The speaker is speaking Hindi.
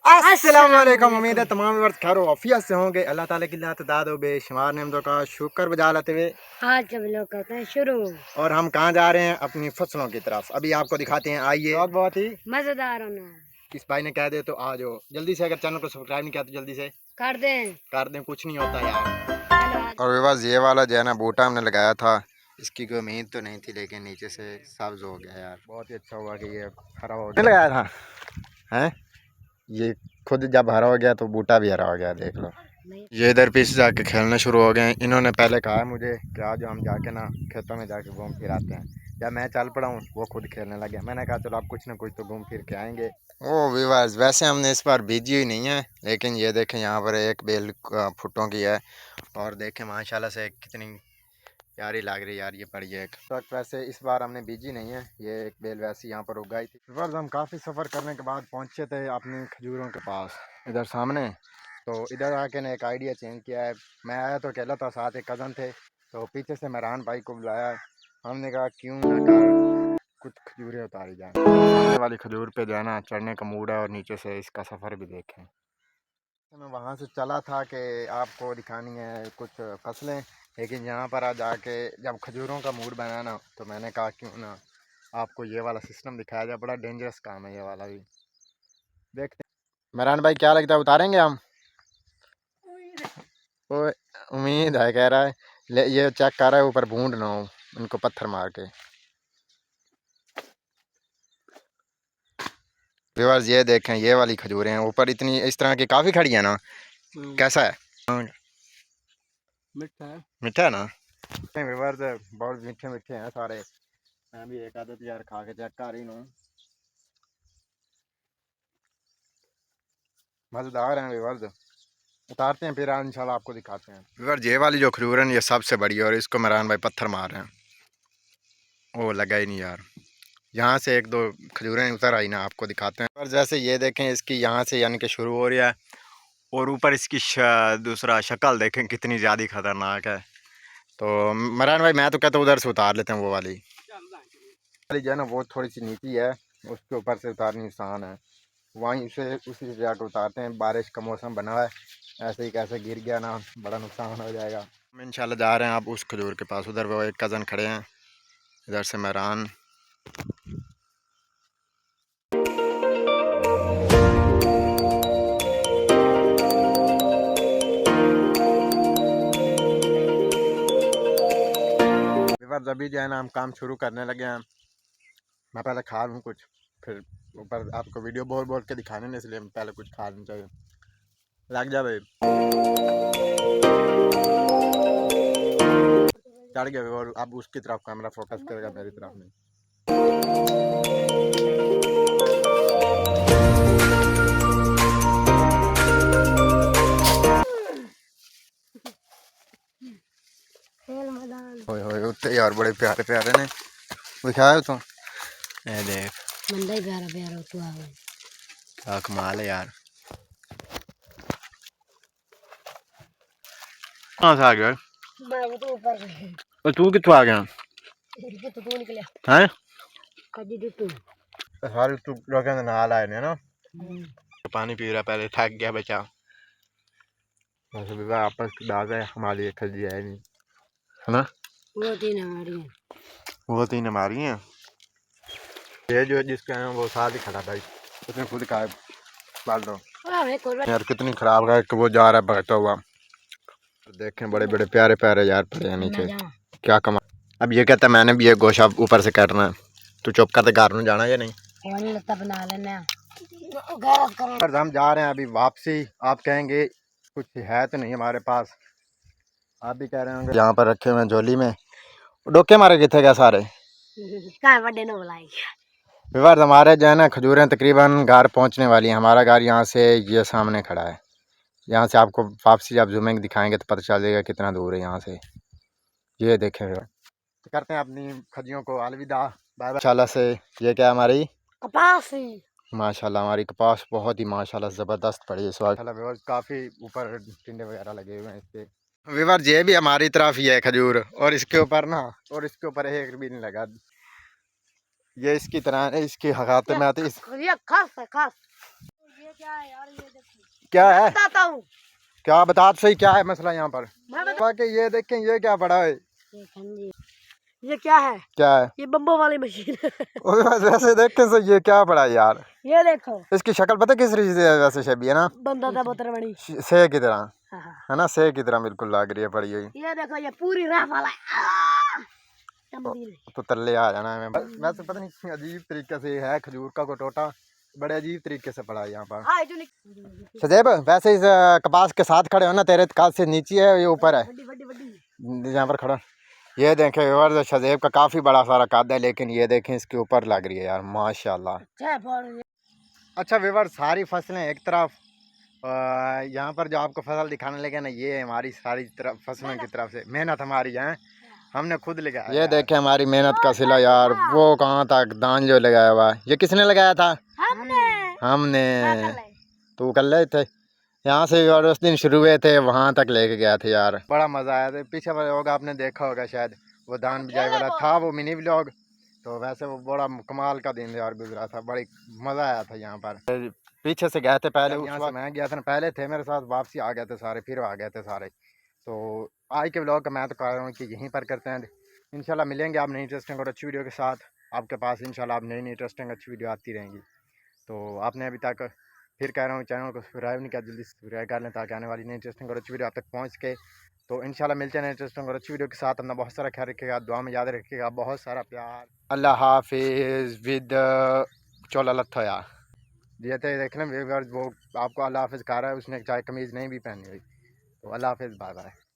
अस्सलाम वालेकुम। उम्मीद है तमाम वर्ष खैर ऑफियत से होंगे। अल्लाह ताला की लात दाद बेशुमार नेमतों का शुक्र बजा लेते हुए आज जब लोग करते हैं शुरू। और हम कहाँ जा रहे हैं? अपनी फसलों की तरफ। अभी आपको दिखाते हैं, आइए। बहुत ही मजेदार होना इस भाई ने कह दे तो आ जाओ जल्दी से। अगर चैनल को सब्सक्राइब नहीं किया तो जल्दी से कर दें। कुछ नहीं होता यार। और विवास ये वाला जो है ना बूटा हमने लगाया था, इसकी कोई उम्मीद तो नहीं थी, लेकिन नीचे से सब्ज हो गया यार। बहुत ही अच्छा हुआ कि ये हरा हो गया। लगाया था हैं, ये खुद जब हरा हो गया तो बूटा भी हरा हो गया, देख लो। ये इधर पीछे जाके खेलने शुरू हो गए। इन्होंने पहले कहा मुझे कि आज हम जाके ना खेतों में जाके घूम फिर आते हैं। जब मैं चल पड़ा हूँ वो खुद खेलने लगे। मैंने कहा चलो आप कुछ ना कुछ तो घूम फिर के आएंगे। ओ व्यूअर्स, वैसे हमने इस बार बीजी हुई नहीं है, लेकिन ये देखें यहाँ पर एक बेल फुटों की है और देखें माशाल्लाह से कितनी प्यारी लग रही है यार। ये पड़ी है एक वक्त। वैसे इस बार हमने बीजी नहीं है, ये एक बेल वैसी यहाँ पर उगाई थी। व्यूअर्स, हम काफ़ी सफ़र करने के बाद पहुँचे थे अपनी खजूरों के पास इधर सामने। तो इधर आके ने एक आइडिया चेंज किया है। मैं आया तो अकेला था, साथ एक कज़न थे, तो पीछे से मेहरान भाई को बुलाया। हमने कहा क्यों ना कर कुछ खजूरें उतारी जाए। सामने वाली खजूर पे जो है ना चढ़ने का मूड है और नीचे से इसका सफ़र भी देखें। मैं वहाँ से चला था कि आपको दिखानी है कुछ फसलें, लेकिन यहाँ पर आ जाके जब खजूरों का मूड बना ना तो मैंने कहा क्यों ना आपको ये वाला सिस्टम दिखाया जाए। बड़ा डेंजरस काम है ये वाला भी। देखते हैं मेहरान भाई, क्या लगता है उतारेंगे हम? वो उम्मीद है, कह रहा है। ये चेक कर रहा है ऊपर बूंद ना हो उनको पत्थर मार के। व्यूअर्स ये देखें, ये वाली खजूरें हैं ऊपर इतनी इस तरह की काफ़ी खड़ी है ना। कैसा है? मीठा है, मीठा है ना। व्यूअर्स बहुत मीठे मीठे हैं सारे। मैं भी एक आदत यार खा के चेक कर रही हूँ, मज़ेदार हैं व्यूअर्स। उतारते हैं फिर इंशाल्लाह आपको दिखाते हैं। व्यूअर्स ये वाली जो खजूर है ये सबसे बड़ी है और इसको मेहरान भाई पत्थर मार रहे हैं। ओ लगा ही नहीं यार। यहाँ से एक दो खजूरें उतर आई ना, आपको दिखाते हैं। और जैसे ये देखें इसकी यहाँ से यानी कि शुरू हो रही है और ऊपर इसकी दूसरा शक्ल देखें कितनी ज़्यादा खतरनाक है। तो मरान भाई मैं तो कहता हूँ उधर से उतार लेते हैं। वो वाली जो है ना वो थोड़ी सी नीची है, उसके ऊपर से उतारनी आसान है। वहीं से उसी से जाकर उतारते हैं। बारिश का मौसम बना हुआ है, ऐसे ही कैसे गिर गया ना बड़ा नुकसान हो जाएगा। हम इंशाल्लाह जा रहे हैं आप उस खजूर के पास। उधर वो एक कज़न खड़े हैं, इधर से मेहरान। अभी जो है ना हम काम शुरू करने लगे हैं। मैं पहले खा लूँ कुछ, फिर ऊपर आपको वीडियो बोल बोल के दिखाने ने, इसलिए पहले कुछ खा लेना चाहिए। लग जा भाई, चढ़ गया। और अब उसकी तरफ कैमरा फोकस करेगा, मेरी तरफ नहीं। होए होए उत्ते यार बड़े प्यारे प्यारे ने दिखाया तो। ये देख बंदा ही प्यारा प्यारा तो आ गया। क्या कमाल है यार। कहाँ से आ गया? मैं तो ऊपर से। और तू कितों आ गया? तो तू निकले हैं? कजी तू सारे तू लोगों ने नाल आए ने ना। पानी पी रहा, पहले थक गया बचा। वैसे भी आपस की बात है, हमारी एक खजी है नहीं, है ना। वो तीन हमारी है, वो तीन हमारी हैं। ये जो जिसके हैं वो साथ ही खड़ा था, उसने खुद कहा डाल दो यार। कितनी खराब है कि वो जा रहा है भागता हुआ। देखें बड़े बड़े प्यारे प्यारे यार पड़े हैं नीचे। क्या कमा। अब ये कहता है मैंने भी ये गोशा ऊपर से काटना है। तू चुप करते घर में जाना या नहीं? बना लेना। हम जा रहे हैं अभी वापसी। आप कहेंगे कुछ है तो नहीं हमारे पास, आप भी कह रहे होंगे यहाँ पर रखे हुए हैं झोली में। डोके मारे कितने क्या सारे विवाद। हमारे जो है ना खजूरें तकरीबन घर पहुँचने वाली हैं। हमारा घर यहाँ से ये सामने खड़ा है। यहाँ से आपको वापसी जब जूमिंग दिखाएंगे तो पता चल जाएगा कितना दूर है यहाँ से। ये देखें तो करते हैं अपनी खजियों को अलविदा, बाय बाय। माशाल्लाह से ये क्या हमारी कपास माशाल्लाह हमारी कपास बहुत ही माशाल्लाह ज़बरदस्त पड़ी है इस वक्त। काफ़ी ऊपर टिंडे वगैरह लगे हुए हैं इसके। विवर ये भी हमारी तरफ ही है खजूर, और इसके ऊपर ना और इसके ऊपर एक भी नहीं लगा। ये इसकी तरह इसकी हकाते में आती। खास है खास। ये क्या है यार, ये देखो क्या है? बताता हूँ। क्या बता तो सही, क्या है मसला यहाँ पर? मैं बता- बाकी ये देखें, ये क्या पड़ा है? ये क्या है? क्या है? ये बम्बो वाली मशीन है। ओए बस वैसे देखें तो ये क्या पड़ा है यार? ये देखो इसकी शक्ल पता किस रीज से है वैसे शबी है ना? बंदा था बोतल बड़ी। सेह की तरह हाँ, हाँ। है ना, सेह की तरह बिल्कुल लग रही है पड़ी हुई। ये देखो ये पूरी राख वाला है। तो तल्ले आ जाना है। वैसे पता नहीं अजीब तरीके से है, खजूर का टोटा बड़े अजीब तरीके से पड़ा है यहाँ पर। हाँ, जो सजेब वैसे इस कपास के साथ खड़े हो ना, तेरे काज से नीचे है, ये ऊपर है बड़ी यहाँ पर खड़ा। ये देखें व्यूअर्स, शजेब का काफ़ी बड़ा सारा कद है, लेकिन ये देखें इसके ऊपर लग रही है यार माशाल्लाह। अच्छा व्यूअर्स, सारी फसलें एक तरफ, यहाँ पर जो आपको फसल दिखाने लगे ना, ये हमारी सारी तरफ फसलों की तरफ से मेहनत हमारी है, हमने खुद लगाया। ये देखें हमारी मेहनत का सिला यार, वो कहाँ तक धान जो लगाया हुआ है, ये किसने लगाया था? हमने। तू कर ले थे यहाँ से, और उस दिन शुरू हुए थे वहाँ तक लेके गया थे यार, बड़ा मज़ा आया था। पीछे वाले लोग आपने देखा होगा शायद, वो धान बिजाई वाला था, वो मिनी व्लॉग। तो वैसे वो बड़ा कमाल का दिन यार गुजरा था, बड़ी मज़ा आया था यहाँ पर। पीछे से गए थे पहले, यहाँ से मैं गया था ना, पहले थे मेरे साथ, वापसी आ गए थे सारे, फिर आ गए थे सारे। तो आज के व्लॉग का मैं तो कह रहा हूँ कि यहीं पर करते हैं। इंशाल्लाह मिलेंगे आप नई इंटरेस्टिंग और अच्छी वीडियो के साथ आपके पास। इंशाल्लाह आप नई इंटरेस्टिंग अच्छी वीडियो आती रहेंगी। तो आपने अभी तक, फिर कह रहा हूँ, चैनल को सब्सक्राइब नहीं किया, जल्दी सब्सक्राइब कर लें ताकि आने वाली नई इंटरेस्टिंग और अच्छी वीडियो आप तक पहुँच के। तो इंशाल्लाह मिलते हैं नई इंटरेस्टिंग और अच्छी वीडियो के साथ। अपना बहुत सारा ख्याल रखिएगा, दुआ में याद रखिएगा, बहुत सारा प्यार। अल्लाह हाफिज़ विद चोला लथया दिए थे, देख लें वो आपको अल्लाह हाफिज़ कह रहा है, उसने चाहे कमीज़ नहीं भी पहनी हुई। तो अल्लाह हाफिज़, बाय बाय।